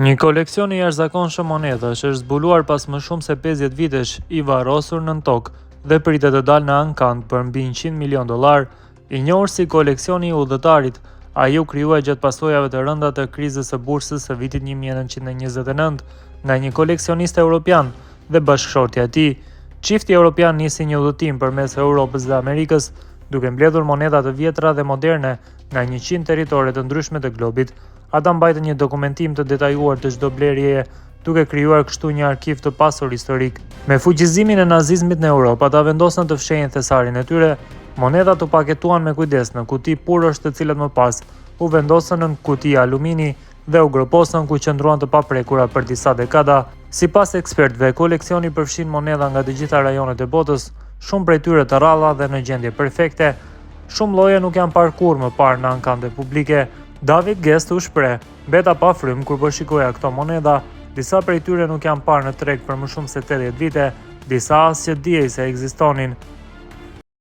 Një koleksion I jashtëzakonshëm monedash është zbuluar pas më shumë se 50 vitesh I varrosur nën tokë dhe pritet të dalë në ankant për mbi $100 milion. I njohur si koleksioni I udhëtarit, ai u krijuar gjatë pasojave të rënda të krizës së bursës së vitit 1929 nga një koleksionist evropian dhe bashkëshortja e tij. Çifti evropian nisi një udhëtim përmes Europës dhe Amerikës, duke mbledhur moneda të vjetra dhe moderne nga 100 territore të ndryshme të globit. Ata mbajtën një dokumentim të detajuar të çdo blerjeje, duke krijuar kështu një arkiv të pasur historik. Me fuqizimin e nazizmit në Europë, ata vendosën të fshehin thesarin e tyre. Monedat u paketuan me kujdes në kuti purosh të cilat më pas u vendosën në kuti alumini dhe u groposën ku qëndruan të paprekura për disa dekada. Sipas ekspertëve, koleksioni përfshin moneda nga të gjitha rajonet e botës, shumë prej tyre të rralla dhe në gjendje perfekte. Shumë lloje nuk janë parë kurrë më parë në ankante publike. David Guest u shpreh: "Beta pa frym kur po shikoja këto moneda, disa prej tyre nuk janë parë në treg për më shumë se 80 vite, disa as që diej se ekzistonin."